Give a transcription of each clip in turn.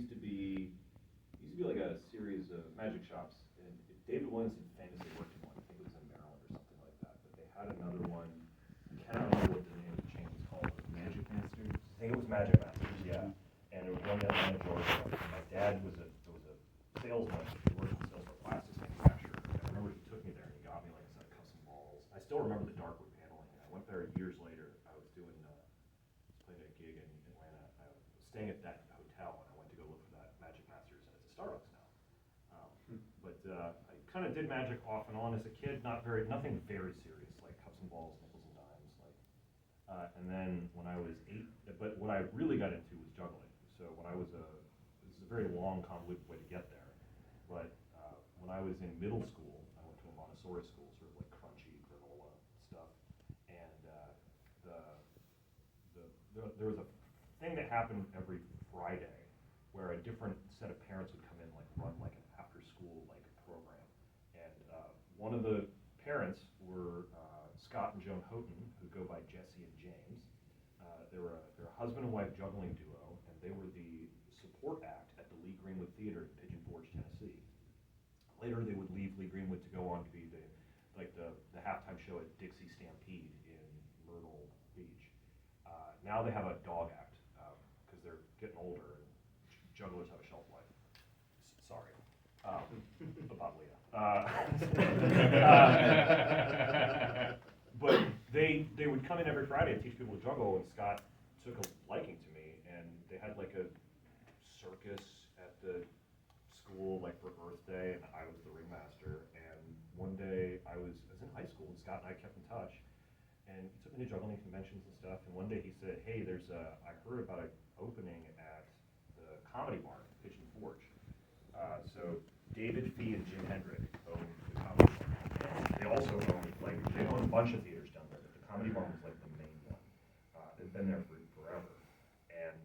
used to be like a series of magic shops, and David Williamson famously worked in one. I think it was in Maryland or something like that. But they had another one. I cannot remember what the name of the chain was called. Magic Masters? I think it was Magic Masters, yeah. And it was one in Atlanta, Georgia. My dad was a salesman. He worked in sales for a plastics manufacturer. And I remember he took me there and he got me like a set of custom balls. I still remember the dark wood paneling. I went there years later. I was playing a gig in Atlanta. I was staying at that hotel, and I went to go look for that Magic Masters, and it's a Starbucks now. But I kind of did magic off and on as a kid, nothing very serious, like cups and balls, nickels and dimes, and then when I was 8, but what I really got into was juggling. So this is a very long, convoluted way to get there, but when I was in middle school, I went to a Montessori school, sort of like crunchy granola stuff, and there was a thing that happened every Friday where a different set of parents would come in, like run like an after-school like program, and one of the parents were Scott and Joan Houghton, who go by Jesse and James. They're a husband and wife juggling duo, and they were the support act at the Lee Greenwood Theater in Pigeon Forge, Tennessee. Later, they would leave Lee Greenwood to go on to be the halftime show at Dixie Stampede in Myrtle Beach. Now they have a dog act because they're getting older and jugglers have a shelf life. Sorry about Leah. But they would come in every Friday and teach people to juggle, and Scott took a liking to me, and they had like a circus at the school like for Earth Day, and I was the ringmaster. And one day I was in high school, and Scott and I kept in touch, and he took me to juggling conventions and stuff. And one day he said, "Hey, I heard about an opening at the Comedy Barn in Pigeon Forge." So David Fee and Jim Hendrick owned the Comedy Barn. They also they own a bunch of theaters down there, but the Comedy Barn was like the main one. They've been there for forever. And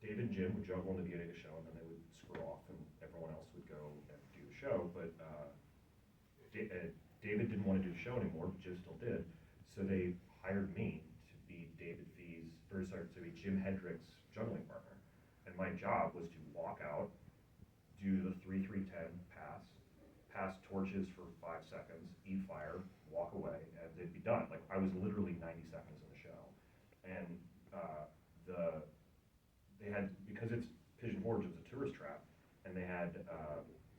David and Jim would juggle in the beginning of the show, and then they would screw off, and everyone else would go and do the show. But David didn't want to do the show anymore, but Jim still did. So they hired me to be Jim Hendrick's juggling partner. And my job was to walk out, do the 3-3-10 pass torches for 5 seconds, eat fire, walk away, and they'd be done. Like, I was literally 90 seconds in the show. And they had, because it's Pigeon Forge, it was a tourist trap, and they had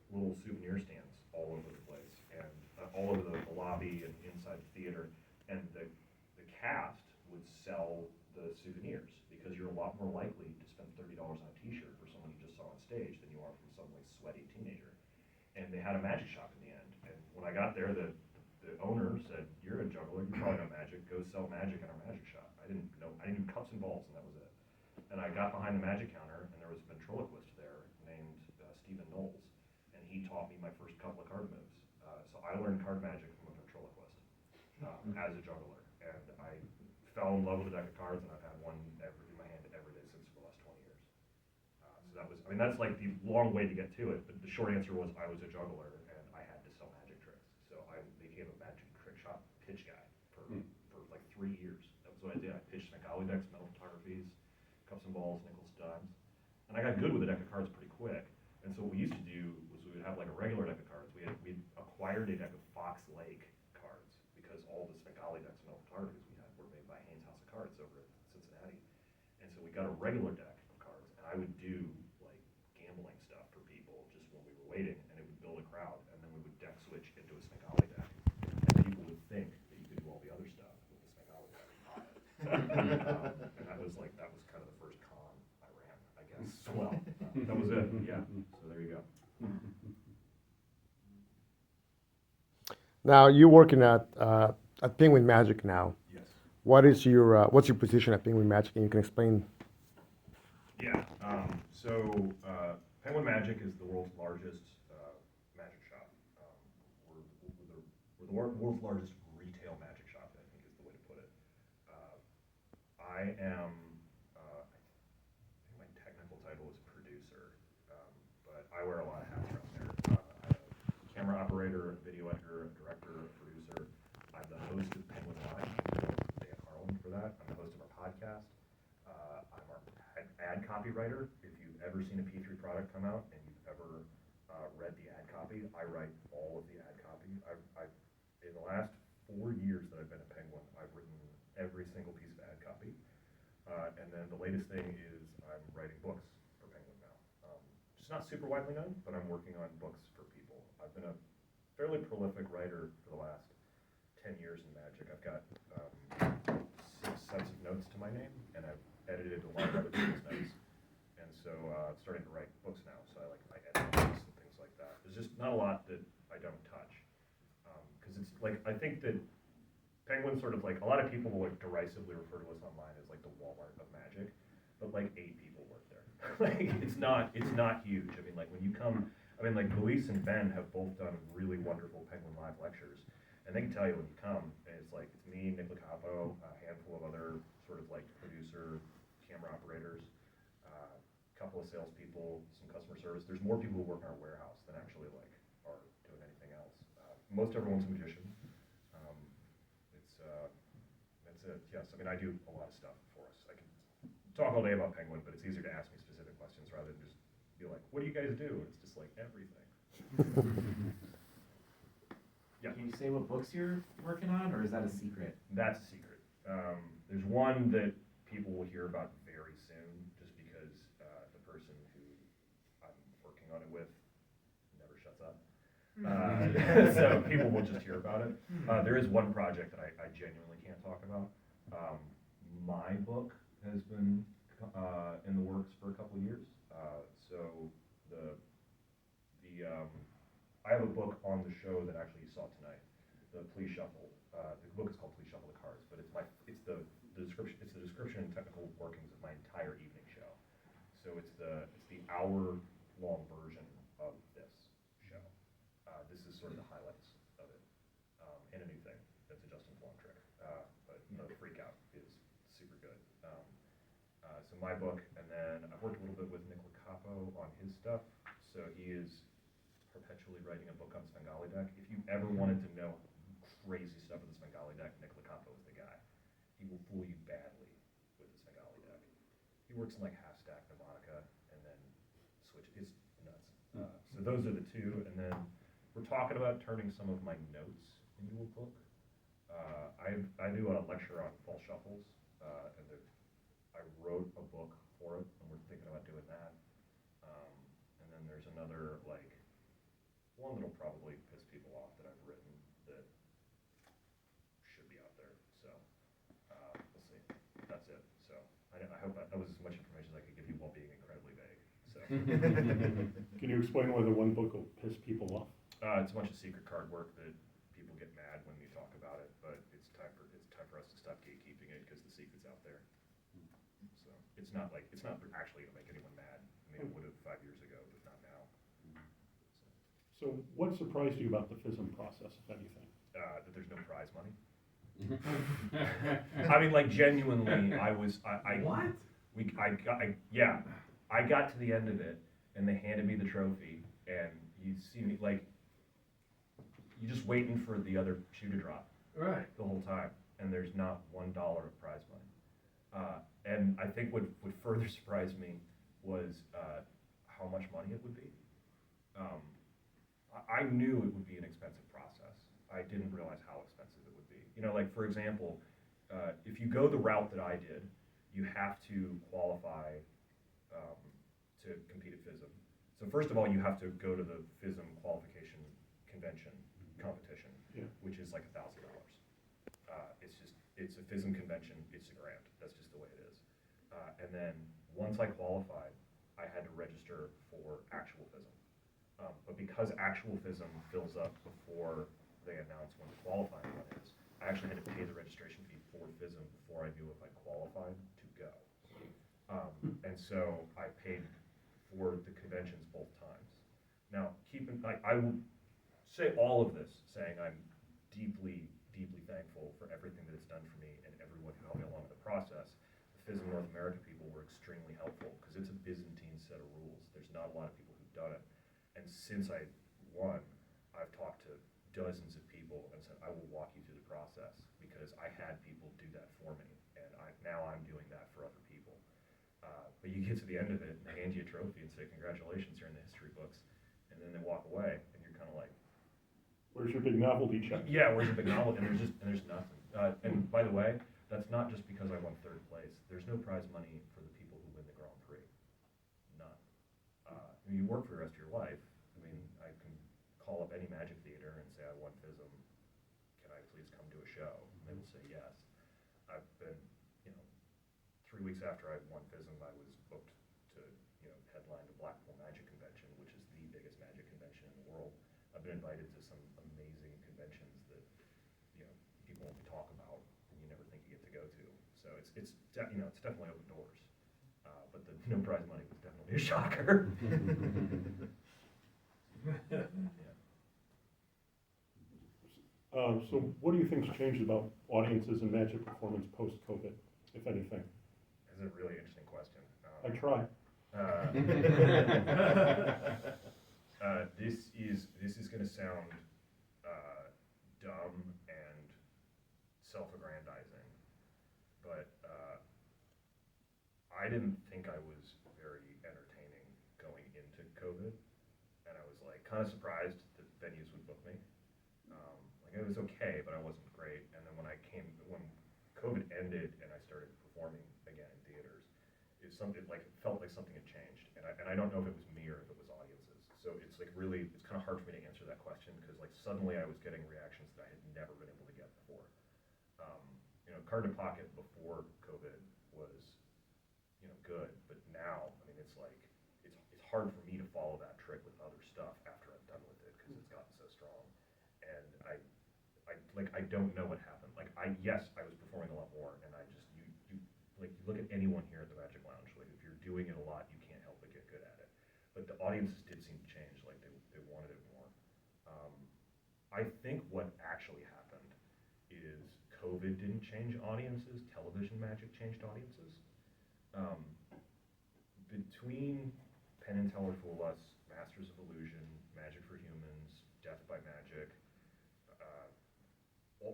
little souvenir stands all over the place, and all over the lobby and inside the theater. And the cast would sell the souvenirs, because you're a lot more likely to spend $30 on a t-shirt for someone you just saw on stage than you are from some like sweaty teenager. And they had a magic shop in the end. And when I got there, the owner said, "You're a juggler, you probably know magic, go sell magic in our magic shop." I knew cups and balls, and that was it. And I got behind the magic counter, and there was a ventriloquist there named Stephen Knowles, and he taught me my first couple of card moves. So I learned card magic from a ventriloquist as a juggler, and I fell in love with a deck of cards, and I've had one in my hand every day since for the last 20 years. So that's like the long way to get to it, but the short answer was I was a juggler, and I had to sell magic tricks. So I became a magic trick shop pitch guy for like 3 years. That was what I did. I pitched Svengali decks, metal photographies, cups and balls, nickels, dimes. And I got good with a deck of cards pretty quick. And so what we used to do was we would have like a regular deck of cards. We acquired a deck of Fox Lake cards, because all the Svengali decks and metal photographies we had were made by Haynes House of Cards over at Cincinnati. And so we got a regular deck of cards, and I would do like gambling stuff for people just when we were waiting, and it would build a crowd, and then we would deck switch into a Svengali deck, and people would think that you could do all the other stuff with the Svengali deck. And that was kind of the first con I ran, I guess. Well, that was it. Yeah. So there you go. Now you're working at Penguin Magic now. Yes. What's your position at Penguin Magic? And you can explain. Yeah. Penguin Magic is the world's largest magic shop. We're the world's largest retail magic shop, I think is the way to put it. I am, I think my technical title is producer, but I wear a lot of hats around there. I'm a camera operator, a video editor, a director, a producer. I'm the host of Penguin Live. Dan Harlan for that. I'm the host of our podcast. I'm our ad copywriter. If you ever seen a P3 product come out and you've ever read the ad copy, I write all of the ad copy. In the last 4 years that I've been at Penguin, I've written every single piece of ad copy. And then the latest thing is I'm writing books for Penguin now. It's not super widely known, but I'm working on books for people. I've been a fairly prolific writer for the last 10 years in Magic. I've got 6 sets of notes to my name, and I've edited a lot of other people's notes. And so I'm starting to write books now, so I edit books and things like that. There's just not a lot that I don't touch. Because it's like, I think that Penguin sort of like, a lot of people will like derisively refer to us online as like the Walmart of Magic, but like 8 people work there. Like it's not huge. I mean, like when you come, I mean, like Luis and Ben have both done really wonderful Penguin Live lectures, and they can tell you when you come, and it's like, it's me, Nick Licapo, a handful of other sort of like producer, camera operators, a couple of salespeople, some customer service. There's more people who work in our warehouse than actually like are doing anything else. Most everyone's a magician. That's it. Yes, I mean, I do a lot of stuff for us. I can talk all day about Penguin, but it's easier to ask me specific questions rather than just be like, what do you guys do? It's just like everything. Yeah. Can you say what books you're working on, or is that a secret? That's a secret. There's one that people will hear about very soon, just because the person who I'm working on it with never shuts up. So people will just hear about it. There is one project that I genuinely can't talk about. My book has been in the works for a couple of years. I have a book on the show that actually you saw tonight, the Please Shuffle. The book is called Please Shuffle the Cards, but it's the description and technical workings of my entire evening show. So it's the hour-long version of this show. This is sort of the highlights of it, and a new thing. That's a Justin Flom trick, but the Freak Out is super good. So my book, and then I've worked a little bit with Nick Licapo on his stuff. So he is perpetually writing a book on Svengali deck. If you ever wanted to know crazy stuff with the Svengali deck, Nick Licapo is the guy. He will fool you badly with the Svengali deck. He works in like half-stack mnemonica and then switch. It's nuts. So those are the two, and then we're talking about turning some of my notes into a book. I do a lecture on false shuffles, and I wrote a book for it, and we're thinking about doing that. And then there's another like one that'll probably piss people off that I've written that should be out there. So we'll see. That's it. So I hope that was as much information as I could give you while being incredibly vague. So Can you explain why the one book will piss people off? it's a bunch of secret card work that people get mad when we talk about it, but it's time for us to stop gatekeeping it because the secret's out there. So it's not actually gonna make anyone mad. I mean, it would have 5 years ago, but not now. So what surprised you about the FISM process, if anything? That there's no prize money. I mean, like genuinely, What? I got to the end of it, and they handed me the trophy, and you see me like, you're just waiting for the other shoe to drop. Right. The whole time, and there's not $1 of prize money. And I think what further surprised me was how much money it would be. I knew it would be an expensive process. I didn't realize how expensive it would be. You know, like for example, if you go the route that I did, you have to qualify to compete at FISM. So first of all, you have to go to the FISM qualification convention competition, which is like $1,000. It's a FISM convention. It's $1,000. That's just the way it is. And then once I qualified, I had to register for actual FISM. But because actual FISM fills up before they announce when the qualifying one is, I actually had to pay the registration fee for FISM before I knew if I qualified to go. And so I paid for the conventions both times. Now, I will say all of this, saying I'm deeply, deeply thankful for everything that it's done for me and everyone who helped me along in the process. The FISM North America people were extremely helpful because it's a Byzantine set of rules. There's not a lot of people who've done it. And since I won, I've talked to dozens of people and said, I will walk you through the process because I had people do that for me. And now I'm doing that for other people. But you get to the end of it, and they hand you a trophy and say, congratulations, you're in the history books. And then they walk away, and you're kind of like, Where's your big novelty check? yeah, where's the big novel? And there's nothing. And by the way, that's not just because I won third place. There's no prize money for the people who win the Grand Prix. None. You work for the rest of your life. I mean, I can call up any magic theater and say I won FISM. Can I please come to a show? And they will say yes. I've been, 3 weeks after I won FISM, I was booked to, headline the Blackpool Magic Convention, which is the biggest magic convention in the world. I've been invited to some amazing conventions that, people only talk about and you never think you get to go to. So it's definitely open doors. But the no prize money was definitely a shocker. Yeah. So what do you think's changed about audiences and magic performance post-COVID, if anything? That's a really interesting question. I try. This is going to sound dumb and self-aggrandizing, but I didn't think I was very entertaining going into COVID, and I was like kind of surprised that venues would book me. It was okay, but I wasn't great. And then when COVID ended and I started performing again in theaters, it felt like something had changed. And I don't know if it was me or if it was audiences. So it's kind of hard for me to answer that question because suddenly I was getting reactions that I had never been able to get before. Card to Pocket before COVID was, good, but now, I mean, it's hard for me to follow that trick with other stuff after I'm done with it because it's gotten so strong. And I don't know what happened. Yes, I was performing a lot more, and you look at anyone here at the Magic Lounge, if you're doing it a lot, you can't help but get good at it. But the audiences did seem to change, they wanted it more. I think what actually happened is COVID didn't change audiences, television magic changed audiences. Between Penn and Teller Fool Us, Masters of Illusion, Magic for Humans, Death by Magic,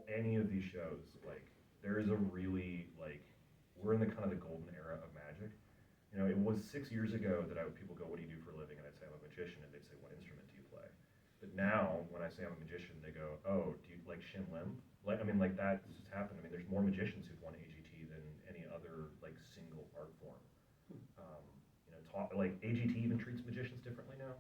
any of these shows, there is a really, we're in the kind of the golden era of magic. It was 6 years ago that people go, what do you do for a living? And I'd say, I'm a magician, and they'd say, what instrument do you play? But now, when I say I'm a magician, they go, oh, do you like Shin Lim? That this has happened. I mean, there's more magicians who've won AGT than any other, single art form. AGT even treats magicians differently now.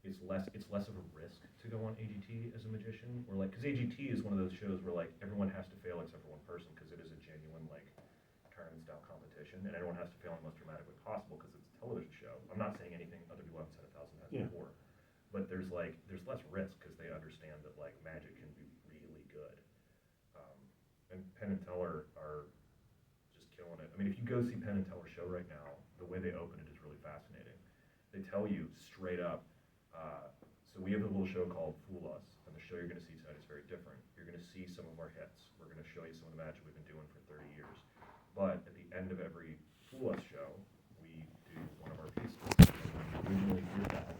It's less of a risk to go on AGT as a magician, or because AGT is one of those shows where everyone has to fail except for one person because it is a genuine tournament style competition, and everyone has to fail in the most dramatic way possible because it's a television show. I'm not saying anything other people haven't said 1,000 times before, but there's less risk because they understand that magic can be really good. And Penn and Teller are just killing it. I mean, if you go see Penn and Teller show right now, the way they open it is really fascinating. They tell you straight up. So we have a little show called Fool Us, and the show you're going to see tonight is very different. You're going to see some of our hits. We're going to show you some of the magic we've been doing for 30 years. But at the end of every Fool Us show, we do one of our pieces. And we originally did that,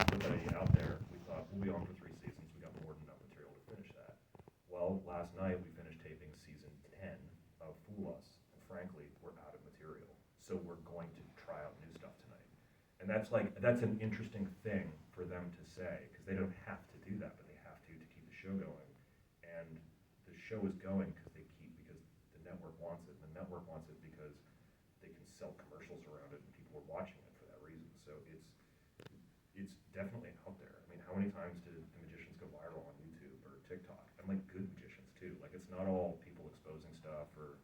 put that idea out there. We thought, we'll be on for 3 seasons. We got more than enough material to finish that. Well, last night we finished taping season 10 of Fool Us, and frankly, we're out of material. So we're going to try out new stuff tonight. And that's an interesting thing for them to say, because they don't have to do that, but they have to keep the show going. And the show is going because the network wants it, and the network wants it because they can sell commercials around it, and people are watching it for that reason. So it's definitely out there. I mean, how many times did the magicians go viral on YouTube or TikTok? And good magicians too. It's not all people exposing stuff or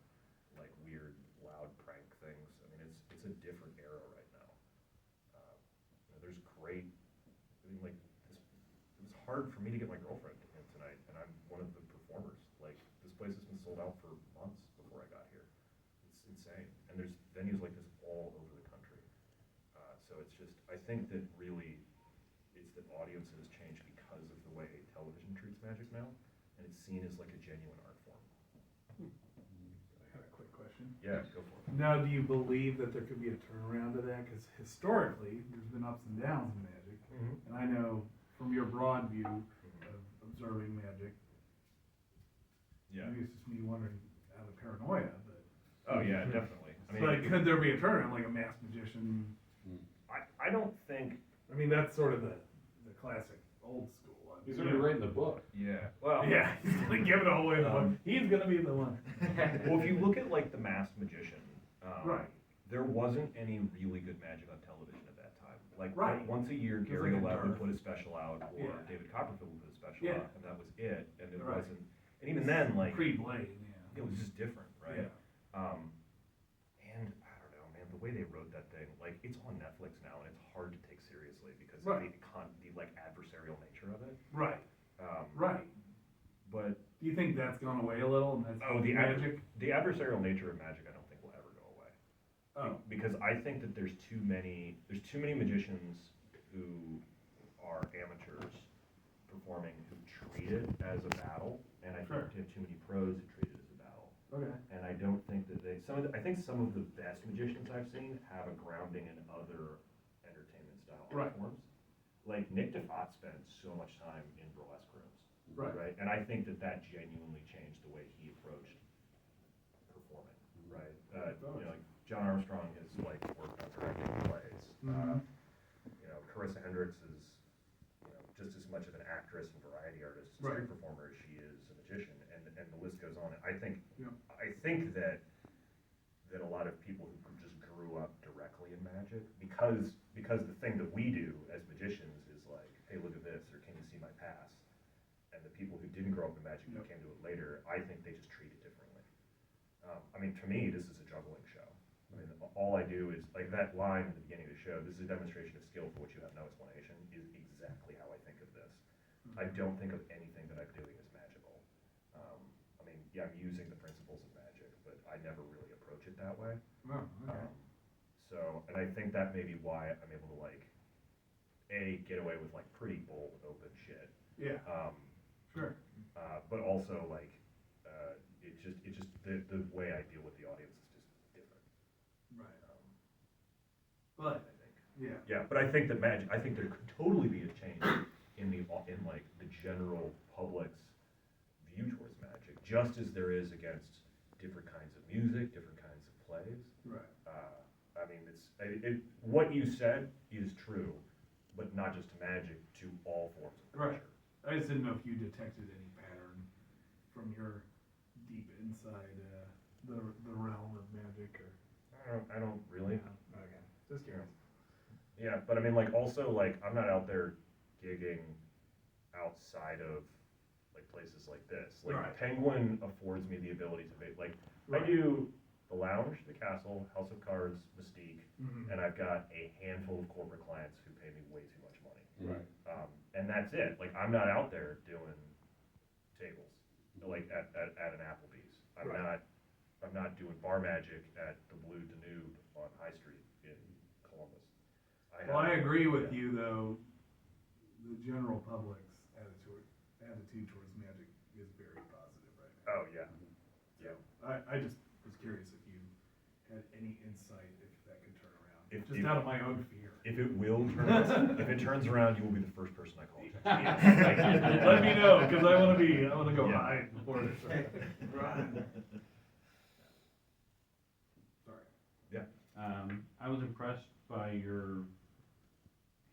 weird, loud prank things. I mean, it's a different era right now. There's great. I mean, it was hard for me to get my girlfriend in tonight, and I'm one of the performers. This place has been sold out for months before I got here. It's insane, and there's venues like this all over the country. So it's just, I think that really, it's that audiences change because of the way television treats magic now, and it's seen as a genuine art form. I had a quick question. Yeah, go for it. Now, do you believe that there could be a turnaround to that? Because historically, there's been ups and downs in magic. Mm-hmm. And I know from your broad view of observing magic, Yeah. maybe it's just me wondering out of paranoia, but Oh yeah, definitely. I mean, But could there be a turnaround, like a masked magician? I don't think, I mean, that's sort of the classic old school one. He's gonna be writing the book. yeah, well. Yeah, he's gonna give it all away. The one. He's gonna be the one. Well, if you look at like the Masked Magician, Right. there wasn't any really good magic on television at that time. Like Right. once a year, It was Gary like a Levin dearth. put a special out, or Yeah. David Copperfield would put a special Yeah. out, and that was it. And it Right. wasn't, and even then, like Pre-Blade, it was just different, right? Yeah. And I don't know, man, the way they wrote that thing, like it's on Netflix now, and it's hard to take seriously because Right. of the like adversarial nature of it. Right. Um, Right. But Do you think that's gone away a little, and that's magic? the adversarial nature of magic, I don't think will ever go away. Oh. Because I think that there's too many magicians who are amateurs performing who treat it as a battle, and I Sure. think you have too many pros who treat it as a battle. Okay. And I don't think that I think some of the best magicians I've seen have a grounding in other entertainment style art Right. forms. Like Nick DeFat spent so much time in burlesque rooms. Right. And I think that genuinely changed the way he approached performing, right? Like John Armstrong has like worked on directing plays. Mhm. Carissa Hendricks is, just as much of an actress and variety artist, and Right. street performer as she is a magician, and the list goes on. I think Yeah. that a lot of people who just grew up directly in magic, because the thing that we do as magicians is like, hey, look at this, or can you see my past? And the people who didn't grow up in magic who Yep. came to it later, I think they just treat it differently. I mean, to me, this is a juggling show. I mean, all I do is, like that line at the beginning of the show, this is a demonstration of skill for which you have no explanation, is exactly how I think of this. I don't think of anything that I'm doing as magical. I mean, yeah, I'm using the principles of magic, but I never really approach it that way. Oh, okay. And I think that may be why I'm able to like, get away with like pretty bold, open shit. Yeah. Sure. But also like, it's just the way I deal with the audience is just different. Right. I But think. yeah. Yeah, but I think I think there could totally be a change in like the general public's view towards magic, just as there is against different kinds of music, different kinds of plays. Right. I mean, what you said is true, but not just to magic, to all forms of Right. culture. I just didn't know if you detected any pattern from your deep inside the realm of magic, or. I don't really. Okay. Just curious. Yeah, but I mean, like, also, like, I'm not out there gigging outside of, like, places like this. Like, Right. Penguin affords me the ability to make, like, Right. I do the Lounge, the Castle, House of Cards, Mystique, Mhm. and I've got a handful of corporate clients who pay me way too much money. Right. And that's it. Like, I'm not out there doing tables, like, at an Applebee's. I'm not doing bar magic at the Blue Danube on High Street in Columbus. Well, I agree with you, though. The general public's attitude towards magic is very positive right now. Oh, yeah. Yeah. I just was curious if you had any insight if that could turn around. If- Just if- out of my own fear. If it will turn, if it turns around, you will be the first person I call. Let me know, because I want to go Yeah. hide before this. Right. Sorry. I was impressed by your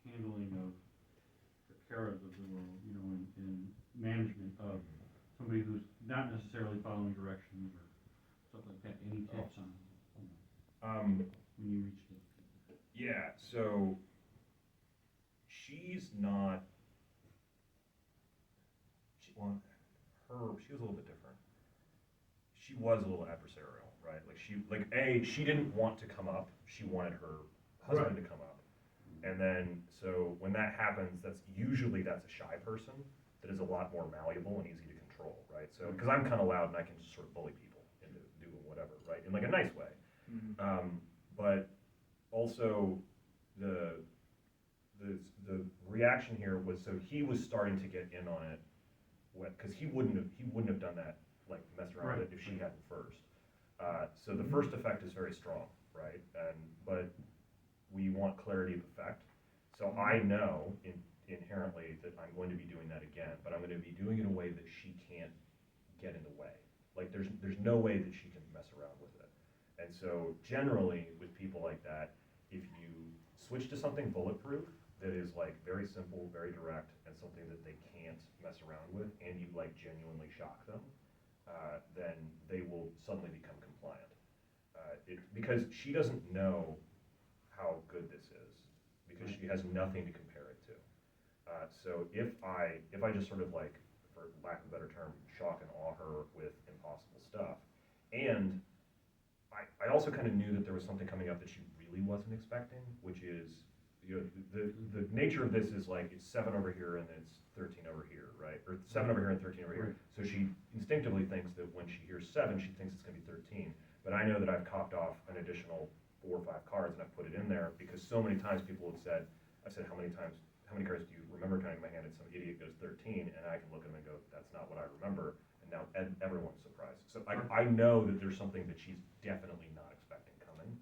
handling of the Karas of the world, in management of somebody who's not necessarily following directions or stuff like that. Any tips on when you reach those people? Yeah, so she's not, she was a little bit different. She was a little adversarial, right? She didn't want to come up, she wanted her husband to come up. And then, so when that happens, that's a shy person that is a lot more malleable and easy to control, right? So, because I'm kind of loud and I can just sort of bully people into doing whatever, right? In like a nice way. But also the reaction here was, so he was starting to get in on it, because he wouldn't have done that, like messed around with it if she hadn't first. So the first effect is very strong, right? But we want clarity of effect. So I know inherently that I'm going to be doing that again, but I'm going to be doing it in a way that she can't get in the way. Like there's no way that she can mess around with it. And so generally with people like that, if you switch to something bulletproof that is like very simple, very direct, and something that they can't mess around with, and you like genuinely shock them, then they will suddenly become compliant. Because she doesn't know how good this is, because she has nothing to compare it to. So if I just sort of like, for lack of a better term, shock and awe her with impossible stuff, and I also kind of knew that there was something coming up that she really wasn't expecting, which is, you know, the nature of this is like it's 7 over here and it's 13 over here, right? Or 7 over here and 13 over here. So she instinctively thinks that when she hears 7, she thinks it's going to be 13. But I know that I've copped off an additional 4 or 5 cards and I've put it in there because so many times people have said, I said, how many cards do you remember counting in my hand? And some idiot goes 13, and I can look at them and go, that's not what I remember. And now everyone's surprised. So I know that there's something that she's definitely not expecting coming.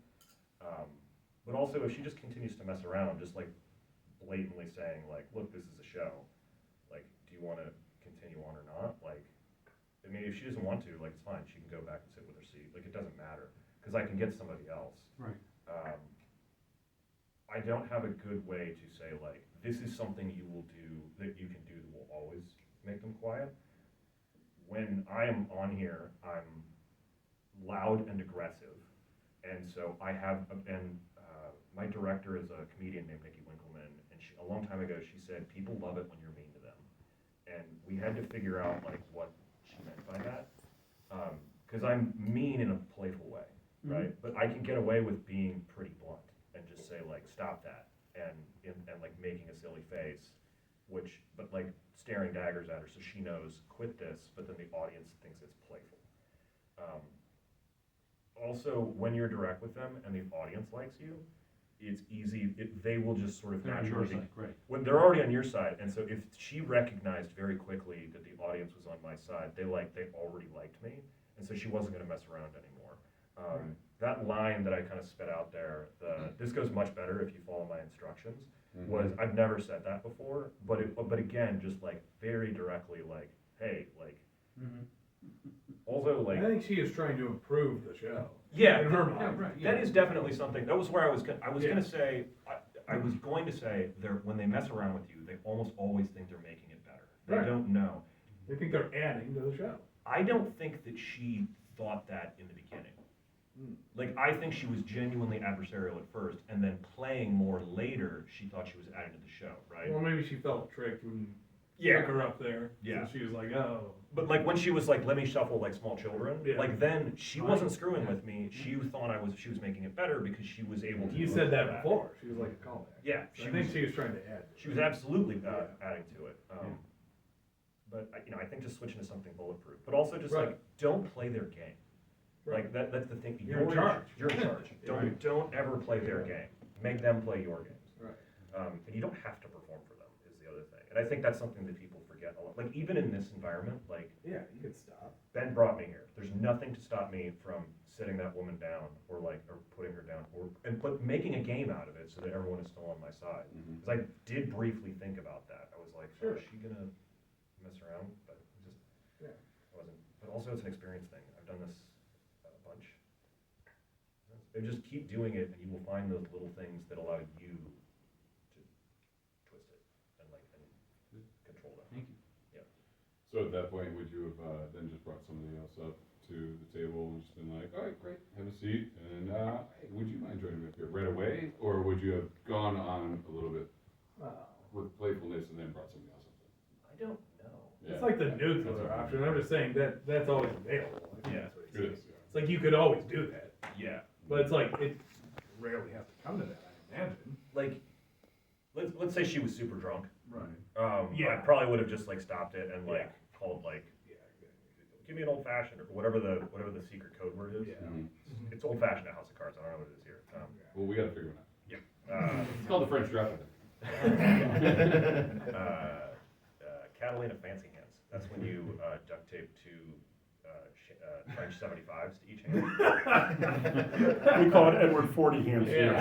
But also, if she just continues to mess around, just like blatantly saying, like, look, this is a show. Like, do you want to continue on or not? Like, I mean, if she doesn't want to, like, it's fine. She can go back and sit with her seat. Like, it doesn't matter. Because I can get somebody else. Right. I don't have a good way to say, like, this is something you will do, that you can do that will always make them quiet. When I am on here, I'm loud and aggressive. And so I have, my director is a comedian named Nikki Winkleman, and a long time ago she said, people love it when you're mean to them. And we had to figure out, like, what she meant by that. Because I'm mean in a playful way, right? But I can get away with being pretty blunt and just say, like, stop that, and like making a silly face, but like staring daggers at her so she knows, quit this, but then the audience thinks it's playful. Also, when you're direct with them and the audience likes you, it's easy, they will just sort of They're on your naturally, side, right. when they're already on your side, and so if she recognized very quickly that the audience was on my side, they already liked me, and so she wasn't gonna mess around anymore. That line that I kind of spit out there, this goes much better if you follow my instructions, was, I've never said that before, but again, just like very directly, like, hey, like, also, like, I think she is trying to improve the show. yeah, In her mind. right. that is definitely something, that was where I was Yeah. gonna say, I was going to say, when they mess around with you, they almost always think they're making it better. They Right. don't know. They think they're adding to the show. I don't think that she thought that in the beginning. Like, I think she was genuinely adversarial at first, and then playing more later, she thought she was adding to the show, right? Well, maybe she felt tricked when Yeah. took her up there. Yeah. So she was like, oh. But like when she was like, let me shuffle like small children, Yeah. like then she wasn't screwing with me. She thought she was making it better because she was able to. You do said that that. before. She was like a callback. Yeah, So I think she was trying to add. She was absolutely Yeah. adding to it. Yeah. But I think just switching to something bulletproof, but also just Right. like don't play their game. Right. Like that's the thing. You're in charge. You're in charge. Don't ever play their game. Make them play your games. Right. And you don't have to perform for them is the other thing. And I think that's something that people forget a lot. Like even in this environment, like Yeah, you could stop. Ben brought me here. There's nothing to stop me from sitting that woman down or putting her down but making a game out of it so that everyone is still on my side. Because I did briefly think about that. I was like, Sure. is she gonna mess around? But it just Yeah. wasn't. But also it's an experience thing. I've done this a bunch. And just keep doing it, and you will find those little things that allow you to twist it and control that. Thank you. So at that point, would you have then just brought somebody else up to the table and just been like, all right, great, have a seat, and hey, would you mind joining me up here right away? Or would you have gone on a little bit with playfulness and then brought somebody else up there? I don't know. Yeah. It's like the That's nuclear what I'm option. I'm just saying that's always available. I think Yeah. that's what he's It saying. is, yeah. It's like you could always do that, Yeah. but it's like it rarely has to come to that. I imagine. Like, let's say she was super drunk. Right. Yeah. I probably would have just like stopped it and like Yeah. called like, Yeah. Exactly. give me an old fashioned or whatever the secret code word is. Yeah. It's old fashioned at House of Cards. I don't know what it is here. Well, we gotta figure it out. Yeah. It's called the French draft, I think. Catalina fancy hands. That's when you duct tape two French 75s to each hand. We call it Edward 40 hands here.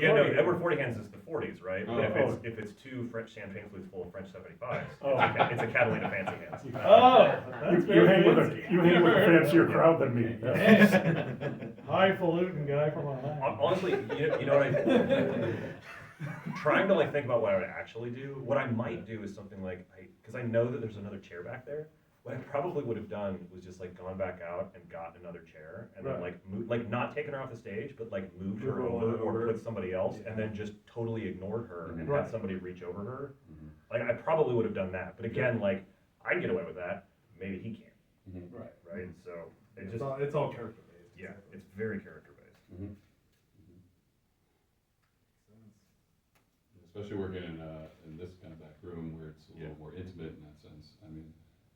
Yeah, no, Edward 40 hands is the 40s, right? But Oh. if it's two French champagne flutes full of French 75s, Oh. it's a Catalina fancy hands. Oh, that's You hang with fancy. you hang with a fancier crowd than me. Highfalutin guy from Ohio. Honestly, you know what I trying to like think about what I would actually do. What I might do is something like because I know that there's another chair back there. What I probably would have done was just like gone back out and got another chair and then like not taken her off the stage, but like moved her over or put somebody else and then just totally ignored her and had somebody reach over her. Like I probably would have done that. But again, like I'd get away with that. Maybe he can't. Right. So it just It's all character based. yeah, it's very character based. Especially working in this kind of back room where it's a little more intimate in that sense. I mean,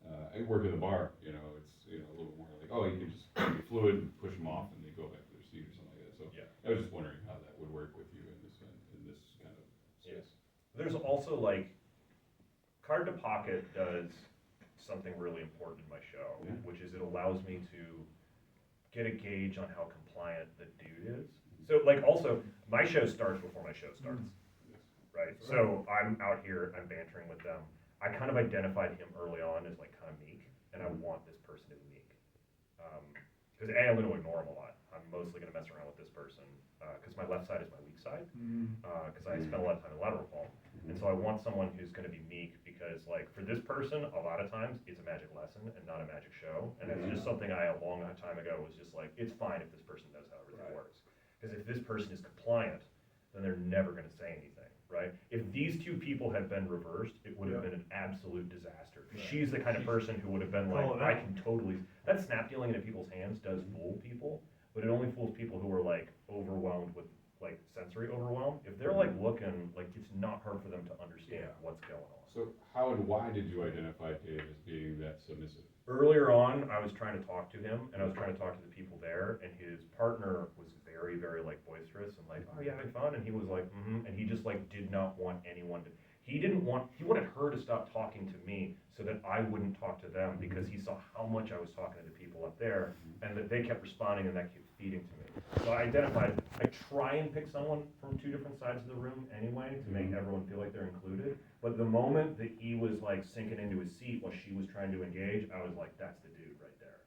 I work in the bar, you know, it's, you know, a little more like, oh, you can just be fluid and push them off and they go back to their seat or something like that. So I was just wondering how that would work with you in this kind of space. There's also like, Card to Pocket does something really important in my show, which is it allows me to get a gauge on how compliant the dude is. So like also, my show starts before my show starts, right? So I'm out here, I'm bantering with them. I kind of identified him early on as like kind of meek, and I want this person to be meek. Because I'm going to ignore him a lot. I'm mostly going to mess around with this person because my left side is my weak side. Because I spend a lot of time in lateral palm, and so I want someone who's going to be meek because like for this person, a lot of times it's a magic lesson and not a magic show, and it's just something I a long time ago was just like it's fine if this person knows how everything works. Because if this person is compliant, then they're never going to say anything. Right? If these two people had been reversed, it would have been an absolute disaster. She's the kind of person who would have been like, I can totally. That snap dealing into people's hands does fool people, but it only fools people who are like overwhelmed with like sensory overwhelm. If they're like looking, like it's not hard for them to understand what's going on. So how and why did you identify Dave as being that submissive? Earlier on, I was trying to talk to him, and I was trying to talk to the people there, and his partner was very, very like boisterous and like, oh, you having fun? And he was like, and he just like did not want anyone to. He wanted her to stop talking to me so that I wouldn't talk to them because he saw how much I was talking to the people up there, and that they kept responding, and that kept feeding to me. So I identified. I try and pick someone from two different sides of the room anyway to make everyone feel like they're included. But the moment that he was like sinking into his seat while she was trying to engage, I was like, that's the dude right there.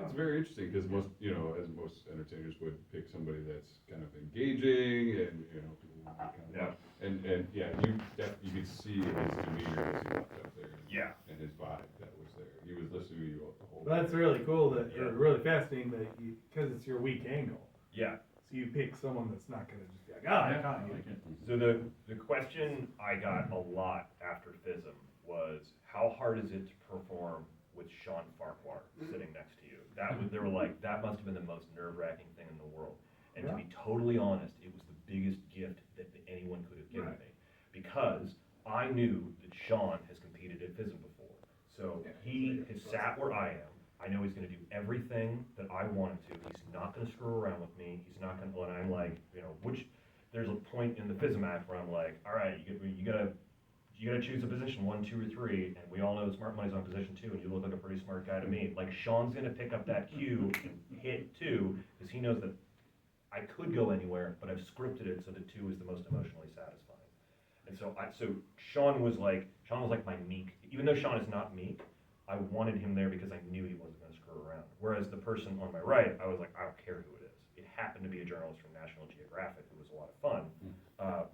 It's very interesting because most, you know, as most entertainers would pick somebody that's kind of engaging and, you know, people would be kind of, and yeah, you could see his demeanor as he walked up there. And his vibe that was there. He was listening to you the whole time. That's really cool that, or really fascinating that you, because it's your weak angle. Yeah. So you pick someone that's not gonna just be like, I caught you. So the question I got a lot after FISM was, how hard is it to perform with Sean Farquhar sitting next to you? They were like, that must have been the most nerve-wracking thing in the world. And to be totally honest, it was the biggest gift that anyone could have given me. Because I knew that Sean has competed at FISM before. So he has sat where I am. I know he's going to do everything that I want him to. He's not going to screw around with me. He's not going to, and I'm like, you know, there's a point in the FISM act where I'm like, all right, you gotta choose a position 1, 2, or 3, and we all know smart money's on position 2, and you look like a pretty smart guy to me. Like Sean's gonna pick up that cue and hit 2, because he knows that I could go anywhere, but I've scripted it so that 2 is the most emotionally satisfying. And so Sean was like my meek. Even though Sean is not meek, I wanted him there because I knew he wasn't gonna screw around. Whereas the person on my right, I was like, I don't care who it is. It happened to be a journalist from National Geographic who was a lot of fun,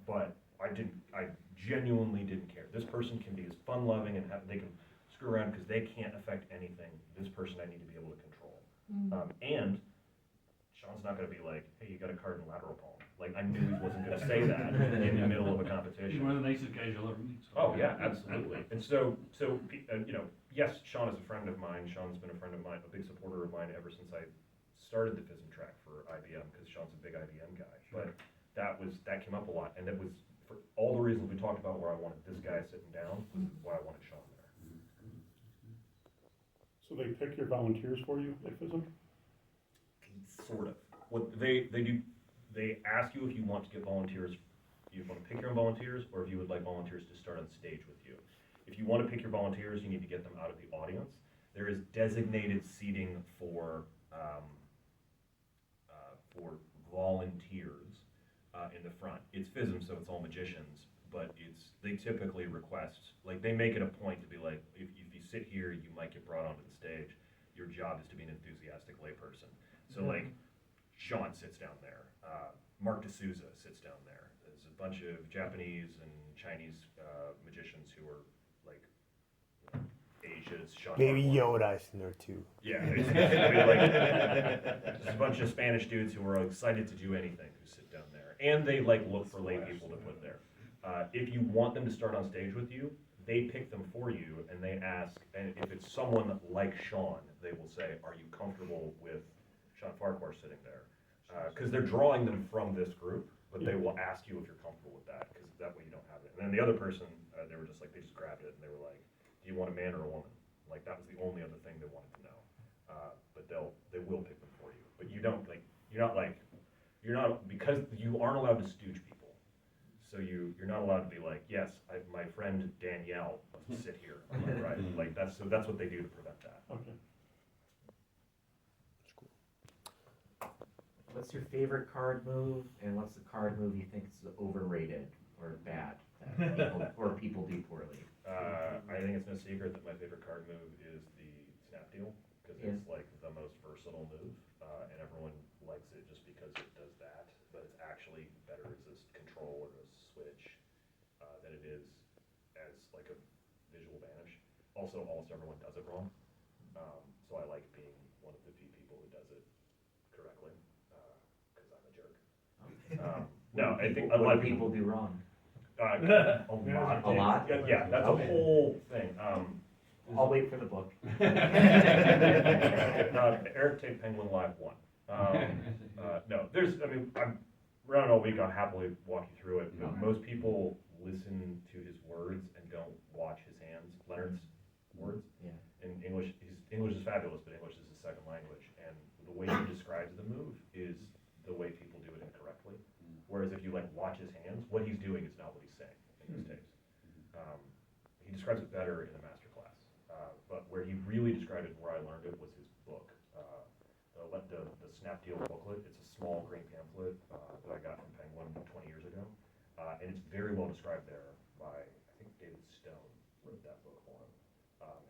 but I genuinely didn't care. This person can be as fun-loving and they can screw around because they can't affect anything. This person I need to be able to control. And Sean's not going to be like, hey, you got a card in lateral palm. Like, I knew he wasn't going to say that in the middle of a competition. He's one of the nicest guys you'll ever meet. Oh, yeah, absolutely. And so you know, yes, Sean is a friend of mine. Sean's been a friend of mine, a big supporter of mine ever since I started the FISM track for IBM, because Sean's a big IBM guy. But that came up a lot, and that was for all the reasons we talked about where I wanted this guy sitting down, was why I wanted Sean there. So they pick your volunteers for you at FISM? Sort of. What they do, they ask you if you want to get volunteers, you want to pick your own volunteers, or if you would like volunteers to start on stage with you. If you want to pick your volunteers, you need to get them out of the audience. there is designated seating for volunteers in the front. It's FISM, so it's all magicians, but they typically request, like, they make it a point to be like, if you sit here, you might get brought onto the stage. Your job is to be an enthusiastic layperson. So like, Sean sits down there. Mark D'Souza sits down there. There's a bunch of Japanese and Chinese magicians who are like, you know, Asia's Sean. Baby Hartwell. Yoda's in there too. Yeah, it's basically like, there's a bunch of Spanish dudes who are excited to do anything who sit down there, and they like look for lay people to put there. If you want them to start on stage with you, they pick them for you, and they ask, and if it's someone like Sean, they will say, "Are you comfortable with Sean Farquhar sitting there?" Because they're drawing them from this group, but they will ask you if you're comfortable with that, because that way you don't have it. And then the other person, they were just like, they just grabbed it and they were like, "Do you want a man or a woman?" Like, that was the only other thing they wanted to know. But they will pick them for you. But you don't you're not because you aren't allowed to stooge people. So you're not allowed to be like, "Yes, my friend Danielle must sit here on my right." Like that's what they do to prevent that. Okay. What's your favorite card move, and what's the card move you think is overrated or bad that people do poorly? I think it's no secret that my favorite card move is the snap deal, because it's like the most versatile move, and everyone likes it just because it does that, but it's actually better as a control or a switch than it is as like a visual banish. Also, almost everyone does it wrong, so I like being one of the few people who does it correctly, because I'm a jerk. No, I think a lot of people do wrong. a lot. A lot? Yeah, that's a whole thing. I'll wait for the book. Erik Tait Penguin Live 1. No, I'm around all week, I'll happily walk you through it, but most people listen to his words and don't watch his hands, Leonard's words. Yeah. In English, English is fabulous, but English is his second language, and the way he describes the move is the way people do it incorrectly. Whereas if you like watch his hands, what he's doing is not what he's saying in his tapes. He describes it better in the master class, but where he really described it and where I learned it was his book, the Snap Deal booklet. It's a small green pamphlet that I got from Penguin 20 years ago, and it's very well described there by, I think David Stone wrote that book for him.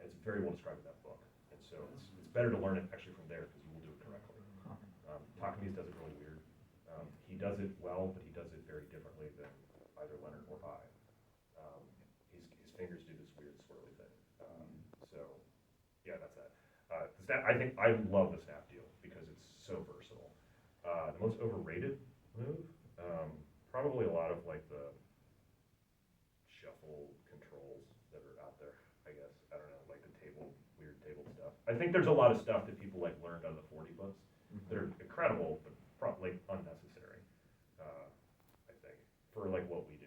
And it's very well described in that book, and so it's better to learn it actually from there because you will do it correctly. Takamis does it really weird. He does it well, but he does it very differently than either Leonard or I. His fingers do this weird swirly thing. So, yeah, that's that. I love the snap deal because it's so versatile. The most overrated move, probably a lot of like the shuffle controls that are out there. I guess I don't know, like the weird table stuff. I think there's a lot of stuff that people like learned out of the 40 books that are incredible, but probably unnecessary. I think for like what we do.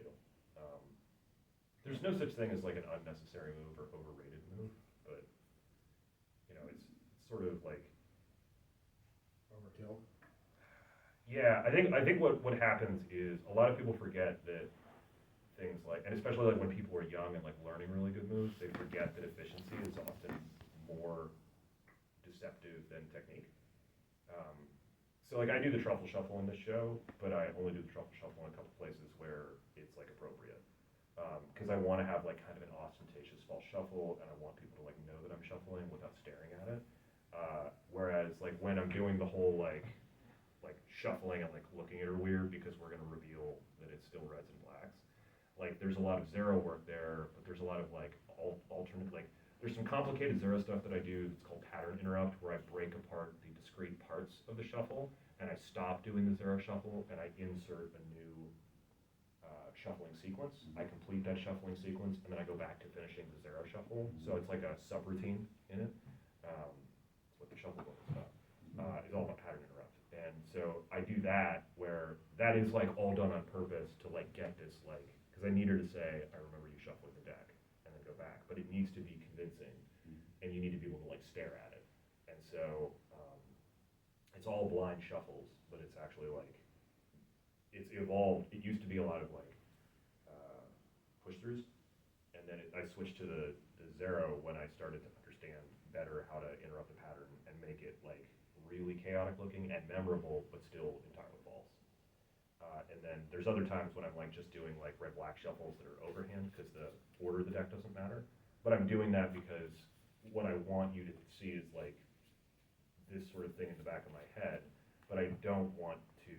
There's no such thing as like an unnecessary move or overrated move, but you know, it's sort of like Overkill. yeah. I think what happens is a lot of people forget that things like, and especially like when people are young and like learning really good moves, they forget that efficiency is often more deceptive than technique. So like I do the truffle shuffle in this show, but I only do the truffle shuffle in a couple places where it's like appropriate. Because I want to have like kind of an ostentatious false shuffle, and I want people to like know that I'm shuffling without staring at it. Whereas like when I'm doing the whole like shuffling and like looking at her weird because we're gonna reveal that it's still reds and blacks. Like there's a lot of zero work there, but there's a lot of like alternate, like there's some complicated zero stuff that I do that's called pattern interrupt, where I break apart the discrete parts of the shuffle and I stop doing the zero shuffle and I insert a new shuffling sequence. I complete that shuffling sequence and then I go back to finishing the zero shuffle. So it's like a subroutine in it. That's what the shuffle book is about. It's all about pattern interrupt. And so I do that where that is like all done on purpose to like get this like, because I need her to say, "I remember you shuffling the deck," and then go back. But it needs to be convincing and you need to be able to like stare at it. And so it's all blind shuffles, but it's actually like, it's evolved. It used to be a lot of like push-throughs, and then I switched to the zero when I started to understand better how to interrupt the pattern and make it like really chaotic looking and memorable, but still entirely false. And then there's other times when I'm like just doing like red-black shuffles that are overhand because the order of the deck doesn't matter. But I'm doing that because what I want you to see is like this sort of thing in the back of my head, but I don't want to.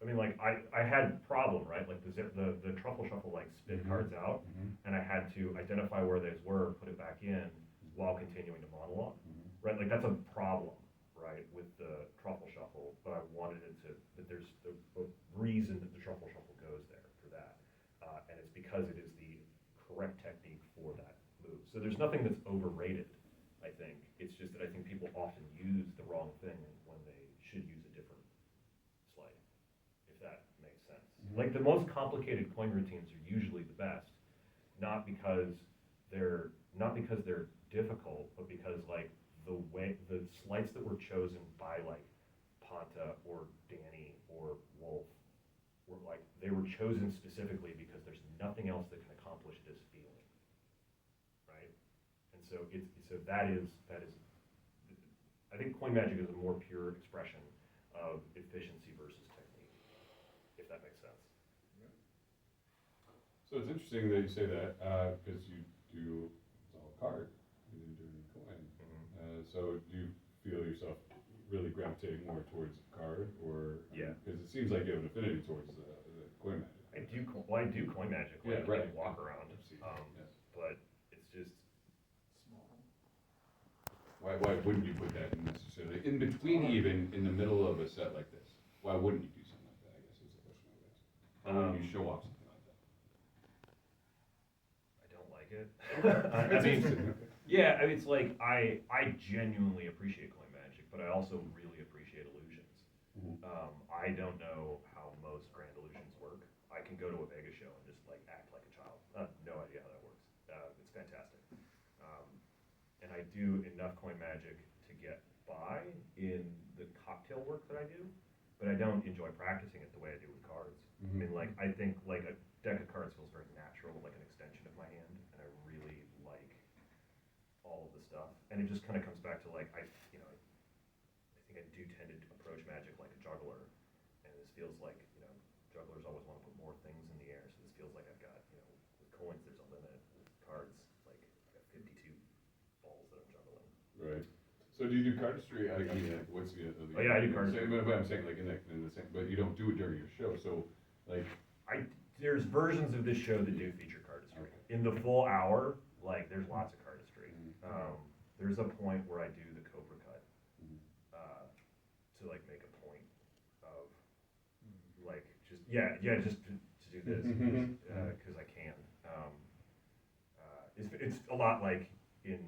I mean, like I had problem, right? Like the truffle shuffle like spit cards out, and I had to identify where those were, put it back in while continuing to monologue, right? Like that's a problem, right, with the truffle shuffle. But I wanted it to that there's a reason that the truffle shuffle goes there for that, and it's because it is the correct technique for that move. So there's nothing that's overrated. I think it's just that I think people often use the wrong thing when they should use a different sleight, if that makes sense. Like the most complicated coin routines are usually the best, not because they're difficult, but because like the sleights that were chosen by like Ponta or Danny or Wolf were like they were chosen specifically because there's nothing else that can accomplish this feeling, right? And so that is I think coin magic is a more pure expression of efficiency versus technique, if that makes sense. So it's interesting that you say that, because you do, it's all card, you didn't do any coin. So do you feel yourself really gravitating more towards card, or? Yeah. Because it seems like you have an affinity towards the coin magic. I do coin magic, Yeah, like right. walk around, Yes. but it's just, Why wouldn't you put that in necessarily, in between even, in the middle of a set like this? Why wouldn't you do something like that, I guess is the question I would ask. Why wouldn't you show off something like that? I don't like it. It's interesting. Yeah, I mean, it's like, I genuinely appreciate coin magic, but I also really appreciate illusions. I don't know how most grand illusions work. I can go to a Vegas show and just like act like a child. No idea how that works. It's fantastic. And I do enough coin magic to get by in the cocktail work that I do, but I don't enjoy practicing it the way I do with cards. I mean, like, I think like a deck of cards feels very natural, like an extension of my hand, and I really like all of the stuff. And it just kind of comes back to like, I think I do tend to approach magic like a juggler, and this feels like, jugglers always want to put more things in the air, so this feels like I've got, with coins there's a limit, with cards, like, I've got 52 balls that I'm juggling. Right. So do you do cardistry? I mean, like, what's the? Oh, yeah, I do cardistry. But I'm saying like in the same, but you don't do it during your show. So like. There's versions of this show that do feature cardistry. Okay. In the full hour, like there's lots of cardistry. There's a point where I do the Cobra cut to like make a point of like just just to do this because I can. It's a lot like in.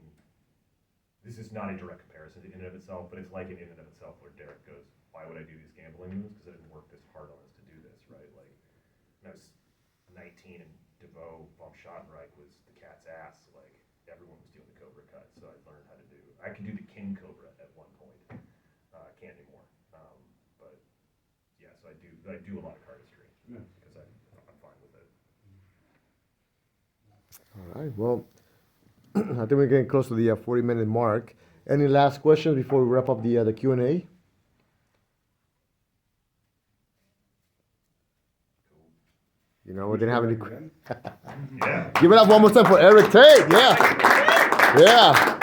This is not a direct comparison in and of itself, but it's like in and of itself where Derek goes, why would I do these gambling moves? Because I didn't work this hard on this to do this, right? Like, when I was 19 and DeVoe bump shot and right was the cat's ass, like, everyone was doing the Cobra cut, so I learned how to do, I could do the King Cobra at one point. I can't anymore. But, yeah, so I do a lot of cardistry, because I'm fine with it. All right. Well, I think we're getting close to the 40-minute mark. Any last questions before we wrap up the Q&A? Cool. We didn't have any. Yeah. Give it up one more time for Erik Tait. Yeah. Yeah.